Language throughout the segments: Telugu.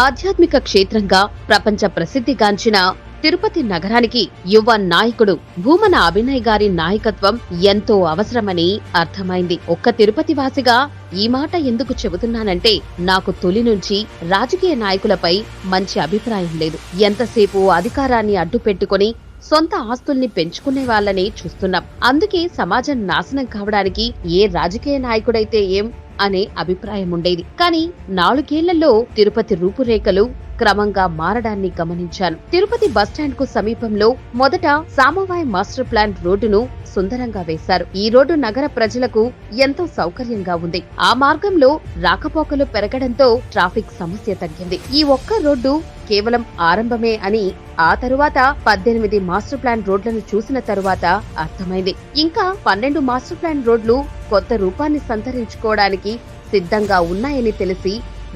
ఆధ్యాత్మిక క్షేత్రంగా ప్రపంచ ప్రసిద్ధిగాంచిన తిరుపతి నగరానికి యువ నాయకుడు భూమన అభినయ్ గారి నాయకత్వం ఎంతో అవసరమని అర్థమైంది. ఒక్క తిరుపతి వాసిగా ఈ మాట ఎందుకు చెబుతున్నానంటే, నాకు తొలి నుంచి రాజకీయ నాయకులపై మంచి అభిప్రాయం లేదు. ఎంతసేపు అధికారాన్ని అడ్డు పెట్టుకుని సొంత ఆస్తుల్ని పెంచుకునే వాళ్ళని చూస్తున్నాం. అందుకే సమాజం నాశనం కావడానికి ఏ రాజకీయ నాయకుడైతే ఏం అనే అభిప్రాయం ఉండేది. కానీ 4 ఏళ్లలో తిరుపతి రూపురేఖలు క్రమంగా మారడాన్ని గమనించాను. తిరుపతి బస్టాండ్ కు సమీపంలో మొదట సామవాయ్ మాస్టర్ ప్లాన్ రోడ్డును సుందరంగా వేశారు. ఈ రోడ్డు నగర ప్రజలకు ఎంతో సౌకర్యంగా ఉంది. ఆ మార్గంలో రాకపోకలు పెరగడంతో ట్రాఫిక్ సమస్య తగ్గింది. ఈ ఒక్క రోడ్డు కేవలం ఆరంభమే అని ఆ తరువాత 18 మాస్టర్ ప్లాన్ రోడ్లను చూసిన తరువాత అర్థమైంది. ఇంకా 12 మాస్టర్ ప్లాన్ రోడ్లు కొత్త రూపాన్ని సంతరించుకోవడానికి సిద్ధంగా ఉన్నాయని తెలిసి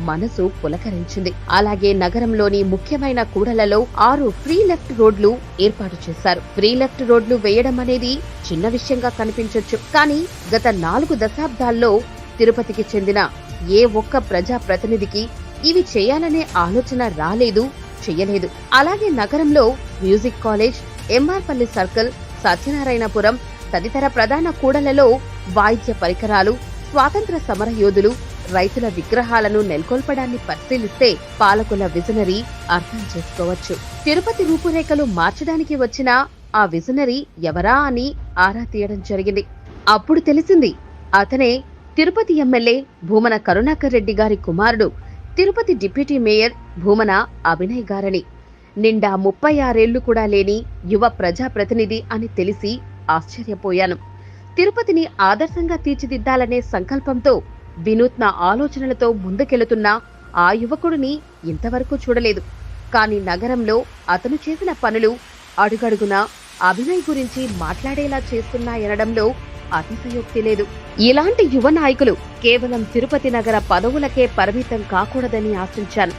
మనసు పులకరించింది. అలాగే నగరంలోని ముఖ్యమైన కూడలలో 6 ఫ్రీ లెఫ్ట్ రోడ్లు ఏర్పాటు చేశారు. ఫ్రీ లెఫ్ట్ రోడ్లు వేయడం అనేది చిన్న విషయంగా కనిపించొచ్చు, కానీ గత 4 దశాబ్దాల్లో తిరుపతికి చెందిన ఏ ఒక్క ప్రజా ప్రతినిధికి ఇవి చేయాలనే ఆలోచన రాలేదు, చెయ్యలేదు. అలాగే నగరంలో music college, MR Palli circle, Satyanarayanapuram తదితర ప్రధాన కూడలలో వాయిద్య పరికరాలు, స్వాతంత్ర సమర యోధులు, రైతుల విగ్రహాలను నెలకొల్పడాన్ని పరిశీలిస్తే పాలకుల విజనరీ అర్థం చేసుకోవచ్చు. తిరుపతి రూపురేఖలు మార్చడానికి వచ్చిన ఆ విజనరీ ఎవరా అని ఆరా తీయడం జరిగింది. అప్పుడు తెలిసింది, అతనే తిరుపతి ఎమ్మెల్యే భూమన కరుణాకర్ రెడ్డి గారి కుమారుడు, తిరుపతి డిప్యూటీ మేయర్ భూమన అభినయ్ గారని. నిండా 36 ఏళ్లు కూడా లేని యువ ప్రజాప్రతినిధి అని తెలిసి ఆశ్చర్యపోయాను. తిరుపతిని ఆదర్శంగా తీర్చిదిద్దాలనే సంకల్పంతో వినూత్న ఆలోచనలతో ముందుకెళుతున్న ఆ యువకుడిని ఇంతవరకు చూడలేదు. కాని నగరంలో అతను చేసిన పనులు అడుగడుగునా అభినయ్ గురించి మాట్లాడేలా చేస్తున్నాయనడంలో అతిశయోక్తి లేదు. ఇలాంటి యువ నాయకులు కేవలం తిరుపతి నగర పదవులకే పరిమితం కాకూడదని ఆశించాను.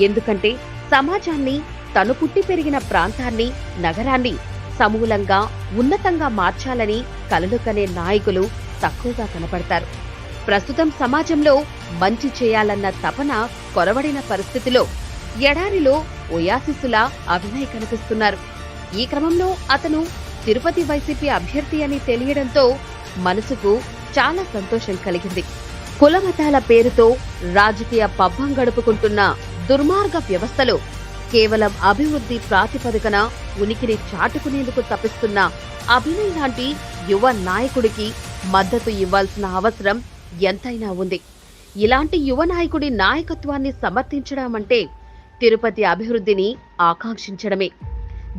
ఎందుకంటే సమాజాన్ని, తను పుట్టి పెరిగిన ప్రాంతాన్ని, నగరాన్ని సమూలంగా ఉన్నతంగా మార్చాలని కలలు కనే నాయకులు తక్కువగా కనపడతారు. ప్రస్తుతం సమాజంలో మంచి చేయాలన్న తపన కొరవడిన పరిస్థితిలో ఎడారిలో ఒయాసిస్సులా అభినయ్ కనిపిస్తున్నారు. ఈ క్రమంలో అతను తిరుపతి వైసీపీ అభ్యర్థి అని తెలియడంతో మనసుకు చాలా సంతోషం కలిగింది. కులమతాల పేరుతో రాజకీయ పబ్బం గడుపుకుంటున్న దుర్మార్గ వ్యవస్థలో కేవలం అభివృద్ధి ప్రాతిపదికన ఉనికిని చాటుకునేందుకు తపిస్తున్న అభినయ్ లాంటి యువ నాయకుడికి మద్దతు ఇవ్వాల్సిన అవసరం ఎంతైనా ఉంది. ఇలాంటి యువ నాయకుడి నాయకత్వాన్ని సమర్థించడం అంటే తిరుపతి అభివృద్ధిని ఆకాంక్షించడమే.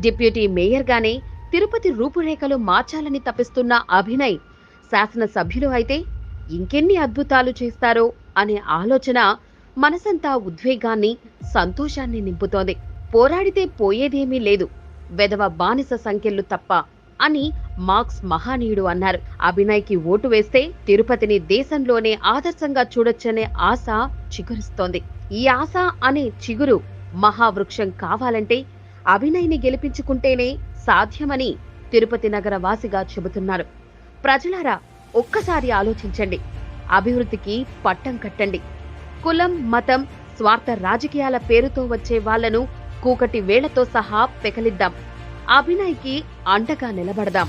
డిప్యూటీ మేయర్గానే తిరుపతి రూపురేఖలు మార్చాలని తపిస్తున్న అభినయ్ శాసనసభ్యులు అయితే ఇంకెన్ని అద్భుతాలు చేస్తారో అనే ఆలోచన మనసంతా ఉద్వేగాన్ని, సంతోషాన్ని నింపుతోంది. పోరాడితే పోయేదేమీ లేదు, వెధవ బానిస సంఖ్యలు తప్ప అని మార్క్స్ మహానీయుడు అన్నారు. అభినయ్కి ఓటు వేస్తే తిరుపతిని దేశంలోనే ఆదర్శంగా చూడొచ్చనే ఆశ చిగురిస్తోంది. ఈ ఆశ అనే చిగురు మహావృక్షం కావాలంటే అభినయ్ని గెలిపించుకుంటేనే సాధ్యమని తిరుపతి నగర వాసిగా చెబుతున్నారు. ప్రజలారా, ఒక్కసారి ఆలోచించండి. అభివృద్ధికి పట్టం కట్టండి. కులం, మతం, స్వార్థ రాజకీయాల పేరుతో వచ్చే వాళ్లను కూకటి వేళ్లతో సహా పెకలిద్దాం. అభినయ్కి అండగా నిలబడదాం.